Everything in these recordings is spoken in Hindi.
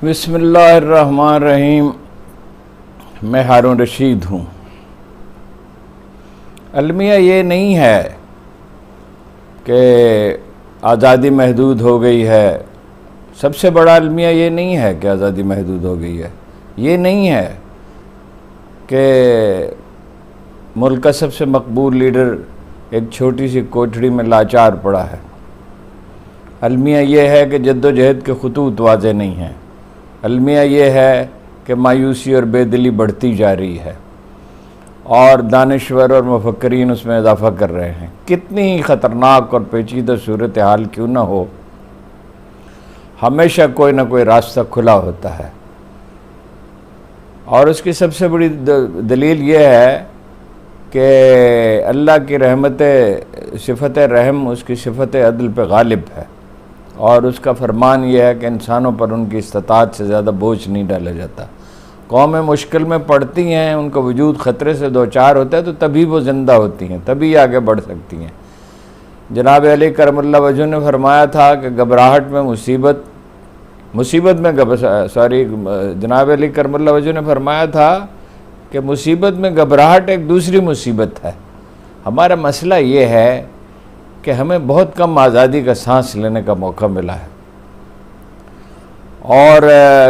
बिस्मिल्लाहिर्रहमानिर्रहीम। मैं हारून रशीद हूँ। अलमिया ये नहीं है कि आज़ादी महदूद हो गई है। सबसे बड़ा अलमिया ये नहीं है कि आज़ादी महदूद हो गई है। ये नहीं है कि मुल्क का सबसे मकबूल लीडर एक छोटी सी कोठड़ी में लाचार पड़ा है। अलमिया ये है कि जद्दोजहद के खतूत वाज़े नहीं हैं। अलमिया ये है कि मायूसी और बेदिली बढ़ती जा रही है और दानिश्वर और मुफक्करीन उसमें इजाफ़ा कर रहे हैं। कितनी ही ख़तरनाक और पेचीदा सूरत हाल क्यों ना हो, हमेशा कोई ना कोई रास्ता खुला होता है। और उसकी सबसे बड़ी दलील ये है कि अल्लाह की रहमत सिफ़त रहम उसकी सिफ़त अदल पे गालिब है और उसका फरमान यह है कि इंसानों पर उनकी इस्तात से ज़्यादा बोझ नहीं डाला जाता। कौमें मुश्किल में पड़ती हैं, उनका वजूद ख़तरे से दो चार होता है तो तभी वो ज़िंदा होती हैं, तभी आगे बढ़ सकती हैं। जनाब अली करमुल्लाह वजह ने फरमाया था कि घबराहट में जनाब अली करमुल्लाह वजह ने फरमाया था कि मुसीबत में घबराहट एक दूसरी मुसीबत है। हमारा मसला ये है कि हमें बहुत कम आज़ादी का सांस लेने का मौका मिला है और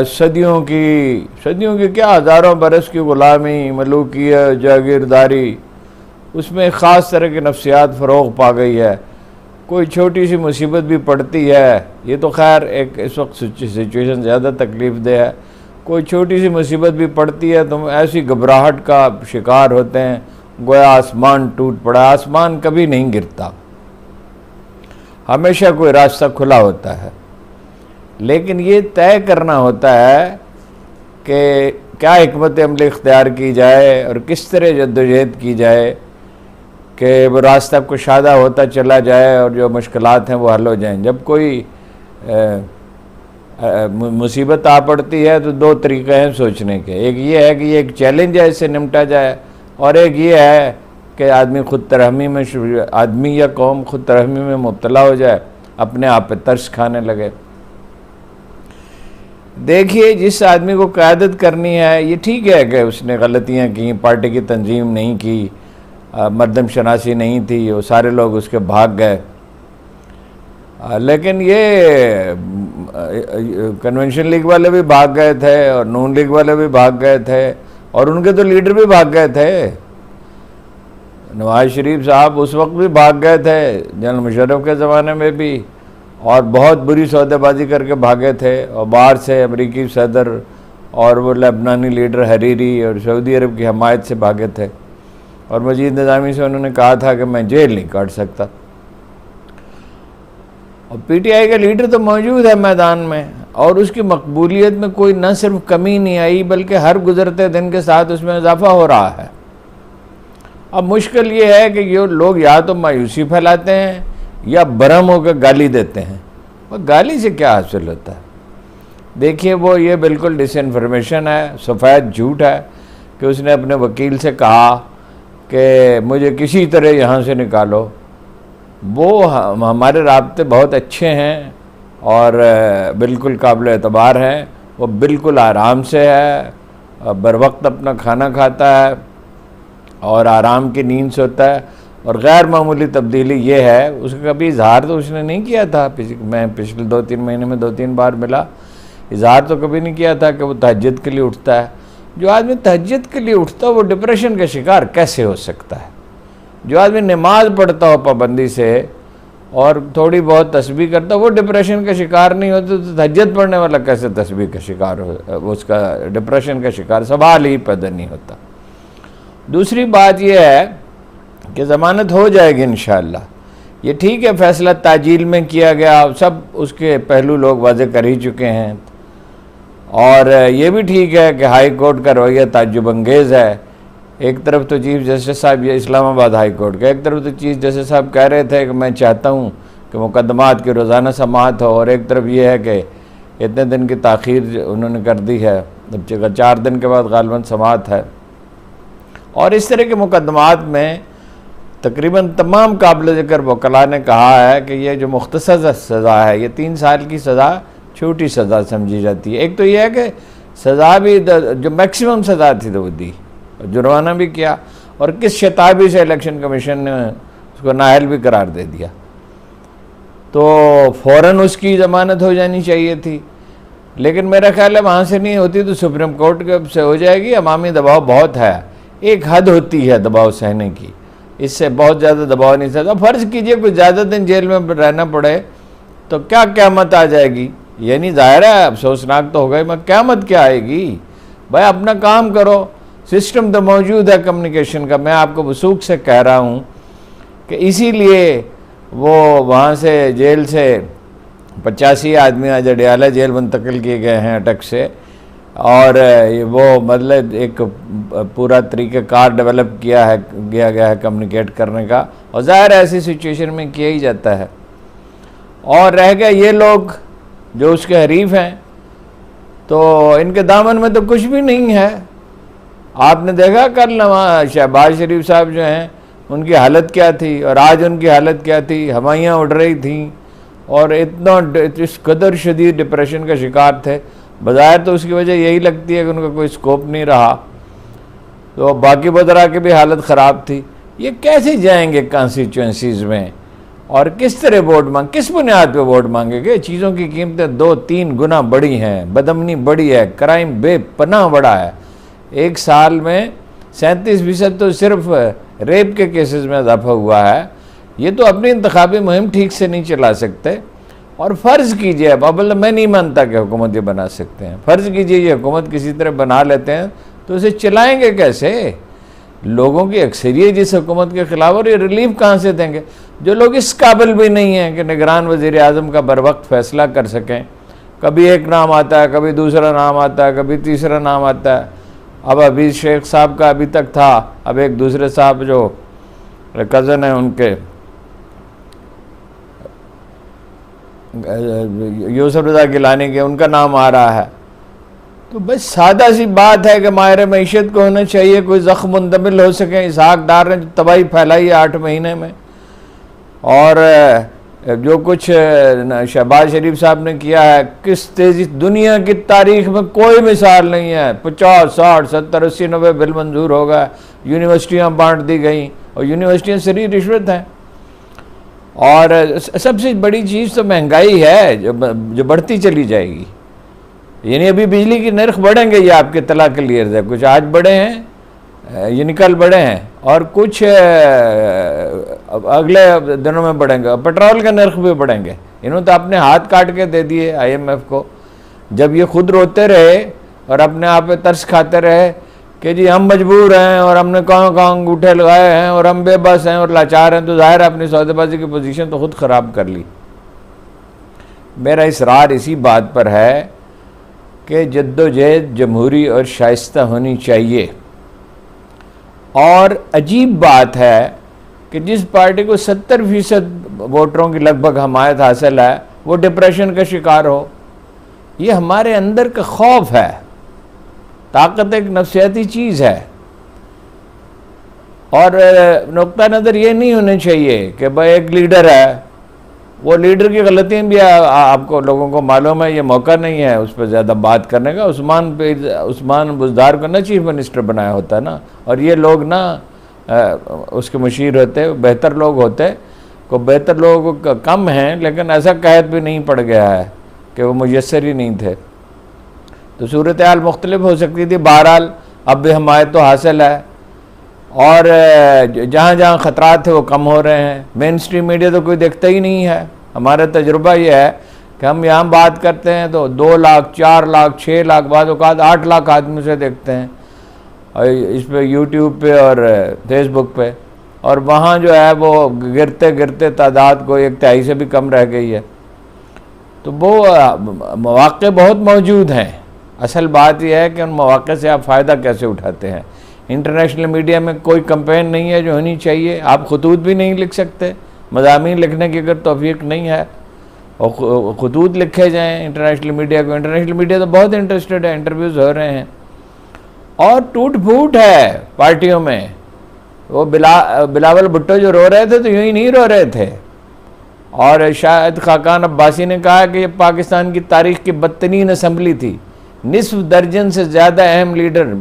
सदियों की क्या हज़ारों बरस की ग़ुलामी, मलूकियत, जागीरदारी, उसमें ख़ास तरह की नफ्सियात फ़रोग़ पा गई है। कोई छोटी सी मुसीबत भी पड़ती है, ये तो खैर एक इस वक्त सिचुएशन ज़्यादा तकलीफ़ दे है। कोई छोटी सी मुसीबत भी पड़ती है तो ऐसी घबराहट का शिकार होते हैं गोया आसमान टूट पड़ा। आसमान कभी नहीं गिरता, हमेशा कोई रास्ता खुला होता है। लेकिन ये तय करना होता है कि क्या हिकमत अमल इख्तियार की जाए और किस तरह जद्दोजहद की जाए कि वो रास्ता कुशादा होता चला जाए और जो मुश्किलात हैं वो हल हो जाएं। जब कोई मुसीबत आ पड़ती है तो दो तरीक़े हैं सोचने के। एक ये है कि ये एक चैलेंज है, इससे निपटा जाए, और एक ये है कि आदमी या कौम खुद तरहमी में मुब्तला हो जाए, अपने आप पे तरस खाने लगे। देखिए, जिस आदमी को क़यादत करनी है, ये ठीक है कि उसने गलतियां की, पार्टी की तंजीम नहीं की, मर्दम शनासी नहीं थी, वो सारे लोग उसके भाग गए। लेकिन ये कन्वेंशन लीग वाले भी भाग गए थे और नून लीग वाले भी भाग गए थे और उनके तो लीडर भी भाग गए थे। नवाज शरीफ साहब उस वक्त भी भाग गए थे, जनरल मुशर्रफ के ज़माने में भी, और बहुत बुरी सौदेबाजी करके भागे थे। और बाहर से अमरीकी सदर और वो लेबनानी लीडर हरीरी और सऊदी अरब की हमायत से भागे थे। और मजीद निज़ामी से उन्होंने कहा था कि मैं जेल नहीं काट सकता। और पीटीआई का लीडर तो मौजूद है मैदान में और उसकी मकबूलियत में कोई न सिर्फ कमी नहीं आई बल्कि हर गुजरते दिन के साथ उसमें इजाफा हो रहा है। अब मुश्किल ये है कि ये लोग या तो मायूसी फैलाते हैं या बरहम होकर गाली देते हैं। और गाली से क्या हासिल होता है? देखिए, वो ये बिल्कुल डिसइंफॉर्मेशन है, सफ़ेद झूठ है कि उसने अपने वकील से कहा कि मुझे किसी तरह यहाँ से निकालो। वो हमारे राब्ते बहुत अच्छे हैं और बिल्कुल काबिल एतबार हैं। वो बिल्कुल आराम से है, बर वक्त अपना खाना खाता है और आराम की नींद सोता है। और गैर मामूली तब्दीली ये है, उसका कभी इजहार तो उसने नहीं किया था। मैं पिछले 2-3 महीने में 2-3 बार मिला, इजहार तो कभी नहीं किया था कि वो तहज्जुद के लिए उठता है। जो आदमी तहज्जुद के लिए उठता है वो डिप्रेशन का शिकार कैसे हो सकता है? जो आदमी नमाज पढ़ता हो पाबंदी से और थोड़ी बहुत तस्बीह करता हो वो डिप्रेशन का शिकार नहीं होता, तो तहज्जुद पढ़ने वाला कैसे तस्बीह का शिकार हो, उसका डिप्रेशन का शिकार सवाल ही पैदा नहीं होता। दूसरी बात यह है कि ज़मानत हो जाएगी इंशाअल्लाह। ये ठीक है, फ़ैसला ताजील में किया गया, सब उसके पहलू लोग वाज़े कर ही चुके हैं। और ये भी ठीक है कि हाई कोर्ट का रवैया ताज्जुब अंगेज़ है। एक तरफ तो चीफ जस्टिस साहब, ये इस्लामाबाद हाई कोर्ट का, एक तरफ तो चीफ जस्टिस साहब कह रहे थे कि मैं चाहता हूँ कि मुकदमात की रोज़ाना समाअत हो, और एक तरफ ये है कि इतने दिन की ताख़ीर उन्होंने कर दी है, 4 दिन के बाद गालिबन समाअत है। और इस तरह के मुकदमात में तकरीबन तमाम काबिल ज़िक्र वकला ने कहा है कि ये जो मुख्तसर सज़ा है, ये 3 साल की सज़ा छोटी सज़ा समझी जाती है। एक तो यह है कि सज़ा भी जो मैक्सिमम सज़ा थी तो वो दी, जुर्माना भी किया, और किस शताबी से इलेक्शन कमीशन ने उसको नाअहल भी करार दे दिया। तो फ़ौरन उसकी ज़मानत हो जानी चाहिए थी, लेकिन मेरा ख्याल है वहाँ से नहीं होती तो सुप्रीम कोर्ट के से हो जाएगी। अवामी दबाव बहुत है, एक हद होती है दबाव सहने की, इससे बहुत ज़्यादा दबाव नहीं सहता। फ़र्ज़ कीजिए कुछ ज़्यादा दिन जेल में रहना पड़े तो क्या क़यामत आ जाएगी, ये नहीं ज़ाहिर है, अफसोसनाक तो होगा ही, मगर क़यामत क्या आएगी। भाई अपना काम करो, सिस्टम तो मौजूद है कम्युनिकेशन का। मैं आपको वसूख से कह रहा हूँ कि इसीलिए वो वहाँ से जेल से 85 आदमी आज अडयाला जेल मुंतकिल किए गए हैं अटक से, और वो मतलब एक पूरा तरीक़ाकार डेवलप किया गया है कम्युनिकेट करने का, और ज़ाहिर है ऐसी सिचुएशन में किया ही जाता है। और रह गए ये लोग जो उसके हरीफ हैं, तो इनके दामन में तो कुछ भी नहीं है। आपने देखा कल शहबाज शरीफ साहब जो हैं उनकी हालत क्या थी, और आज उनकी हालत क्या थी, हवाइयाँ उड़ रही थीं, और इतना इस कदर शदीद डिप्रेशन का शिकार थे। बज़ाहिर तो उसकी वजह यही लगती है कि उनका कोई स्कोप नहीं रहा, तो बाकी वज़रा की भी हालत ख़राब थी। ये कैसे जाएंगे कॉन्स्टिट्यूंसीज़ में, और किस तरह वोट मांग, किस बुनियाद पे वोट मांगेंगे। चीज़ों की कीमतें 2-3 गुना बढ़ी हैं, बदअमनी बढ़ी है, क्राइम बेपनाह बढ़ा है। एक साल में 37% तो सिर्फ रेप के केसेस में इजाफा हुआ है। ये तो अपनी इंतखाबी मुहिम ठीक से नहीं चला सकते। और फ़र्ज़ कीजिए, अब मैं नहीं मानता कि हुकूमत ये बना सकते हैं, फ़र्ज़ कीजिए ये हुकूमत किसी तरह बना लेते हैं तो इसे चलाएंगे कैसे। लोगों की अक्सरियत जिस हुकूमत के ख़िलाफ़, और ये रिलीफ कहाँ से देंगे जो लोग इस काबिल भी नहीं हैं कि निगरान वज़ीर आज़म का बर वक्त फ़ैसला कर सकें। कभी एक नाम आता है, कभी दूसरा नाम आता है, कभी तीसरा नाम आता है। अब अभी शेख साहब का अभी तक था, अब एक दूसरे साहब जो कज़न है उनके यूसुफ रज़ा गिलानी के, उनका नाम आ रहा है। तो बस सादा सी बात है कि माहिर मईशत को होना चाहिए, कोई ज़ख्म मुंतमिल हो सके। इसहाक डार ने तबाही फैलाई है 8 महीने में, और जो कुछ शहबाज शरीफ साहब ने किया है, किस तेज़ी, दुनिया की तारीख में कोई मिसाल नहीं है। 50, 60, 70, 80, 90 बिल मंजूर हो गए, यूनिवर्सिटियाँ बांट दी गई, और यूनिवर्सिटियाँ सरी रिश्वत हैं। और सबसे बड़ी चीज़ तो महंगाई है जो बढ़ती चली जाएगी। यानी अभी बिजली की नर्ख बढ़ेंगे, ये आपके तला क्लियर है। कुछ आज बढ़े हैं, ये निकल बढ़े हैं, और कुछ अगले दिनों में बढ़ेंगे। पेट्रोल के नर्ख भी बढ़ेंगे। इन्होंने तो अपने हाथ काट के दे दिए IMF को। जब ये खुद रोते रहे और अपने आप पे तरस खाते रहे कि जी हम मजबूर हैं और हमने कहाँ अंगूठे लगाए हैं और हम बेबस हैं और लाचार हैं, तो ज़ाहिर अपनी सौदेबाजी की पोजीशन तो खुद ख़राब कर ली। मेरा इसरार इसी बात पर है कि जद्दोजहद जमहूरी और शाइस्ता होनी चाहिए। और अजीब बात है कि जिस पार्टी को 70% वोटरों की लगभग हमायत हासिल है, वो डिप्रेशन का शिकार हो। ये हमारे अंदर का खौफ है। ताकत एक नफ्सियाती चीज़ है, और नुक्ता नज़र ये नहीं होना चाहिए कि भाई एक लीडर है, वो लीडर की गलतियाँ भी आपको लोगों को मालूम है। ये मौका नहीं है उस पर ज़्यादा बात करने का। उस्मान बुज़दार को ना चीफ मिनिस्टर बनाया होता है ना, और ये लोग ना उसके मुशीर होते, बेहतर लोग होते। को बेहतर लोग कम हैं, लेकिन ऐसा कहत भी नहीं पड़ गया है कि वो मुयस्सर ही नहीं थे। तो सूरत हाल मुख्तलिफ हो सकती थी। बहरहाल अब भी हमायत तो हासिल है, और जहाँ जहाँ ख़तरात थे वो कम हो रहे हैं। मेन स्ट्रीम मीडिया तो कोई देखता ही नहीं है। हमारा तजुर्बा ये है कि हम यहाँ बात करते हैं तो 2 लाख, 4 लाख, 6 लाख, बाद औक़ात 8 लाख आदमी से देखते हैं, और इस पर यूट्यूब पे और फेसबुक पे। और वहाँ जो है वो गिरते गिरते तादाद को 1/3 से भी कम रह गई है। तो वो मौक़े बहुत मौजूद हैं। असल बात यह है कि उन मौक़े से आप फ़ायदा कैसे उठाते हैं। इंटरनेशनल मीडिया में कोई कंपेन नहीं है जो होनी चाहिए। आप खतूत भी नहीं लिख सकते, मज़ामीन लिखने की अगर तौफीक नहीं है, और खतूत लिखे जाएँ इंटरनेशनल मीडिया को। इंटरनेशनल मीडिया तो बहुत इंटरेस्टेड है, इंटरव्यूज़ हो रहे हैं, और टूट फूट है पार्टियों में। वो बिलावल भुट्टो जो रो रहे थे तो यूँ ही नहीं रो रहे थे, और शायद खाकान अब्बासी ने कहा कि ये पाकिस्तान की तारीख की बदतरीन असम्बली थी, निस्फ दर्जन से ज़्यादा अहम लीडर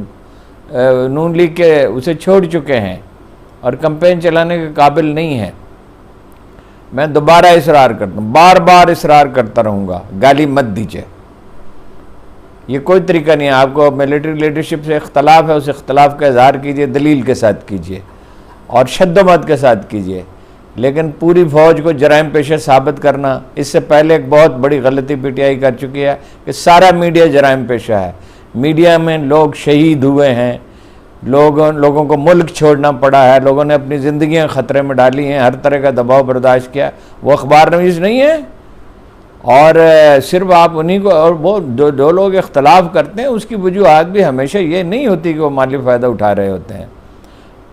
नून लीग के उसे छोड़ चुके हैं और कैंपेन चलाने के काबिल नहीं है। मैं दोबारा इसरार करता हूँ, बार बार इसरार करता रहूँगा, गाली मत दीजिए। ये कोई तरीका नहीं है। आपको मिलिट्री लीडरशिप से इख्तलाफ है, उस इख्तलाफ का इजहार कीजिए, दलील के साथ कीजिए और शद्दोमत के साथ कीजिए, लेकिन पूरी फ़ौज को जराइम पेशा साबित करना, इससे पहले एक बहुत बड़ी गलती पीटीआई कर चुकी है कि सारा मीडिया जराइम पेशा है। मीडिया में लोग शहीद हुए हैं, लोगों को मुल्क छोड़ना पड़ा है, लोगों ने अपनी ज़िंदगियां ख़तरे में डाली हैं, हर तरह का दबाव बर्दाश्त किया। वो अखबार नवीस नहीं है और सिर्फ आप उन्हीं को, और वो दो लोग इख्तलाफ करते हैं, उसकी वजूहत भी हमेशा ये नहीं होती कि वो माली फ़ायदा उठा रहे होते हैं।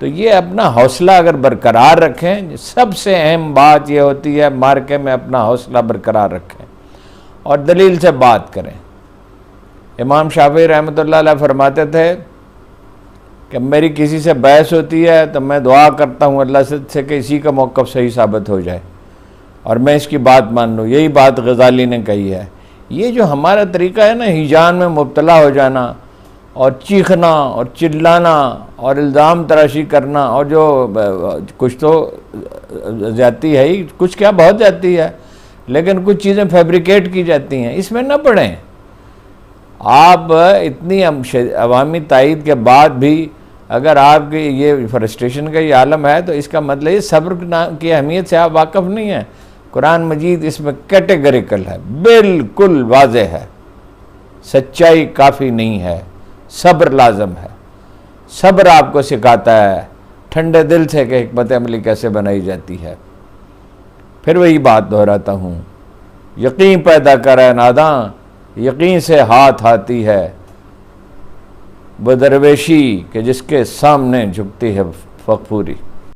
तो ये अपना हौसला अगर बरकरार रखें, सबसे अहम बात ये होती है मार्के में अपना हौसला बरकरार रखें और दलील से बात करें। इमाम शाफी रहमतुल्लाह अलैह फरमाते थे कि मेरी किसी से बहस होती है तो मैं दुआ करता हूँ अल्लाह से कि इसी का मौक़िफ़ सही साबित हो जाए और मैं इसकी बात मान लूँ। यही बात गज़ाली ने कही है। ये जो हमारा तरीका है ना, हिजान में मुब्तला हो जाना और चीखना और चिल्लाना और इल्ज़ाम तराशी करना, और जो कुछ तो ज़्यादती है ही, कुछ क्या बहुत ज़्यादती है, लेकिन कुछ चीज़ें फैब्रिकेट की जाती हैं, इसमें न पड़ें। आप इतनी अवामी तायीद के बाद भी अगर आपके ये फ्रस्ट्रेशन का ये आलम है तो इसका मतलब ये सब्र की अहमियत से आप वाकिफ़ नहीं है। कुरान मजीद इसमें कैटेगरिकल है, बिल्कुल वाज़ेह है, सच्चाई काफ़ी नहीं है, सब्र लाजम है। सब्र आपको सिखाता है ठंडे दिल से कि हिकमत अमली कैसे बनाई जाती है। फिर वही बात दोहराता हूँ, यकीन पैदा करे नादां, यकीन से हाथ आती है वो दरवेशी कि जिसके सामने झुकती है फखूरी।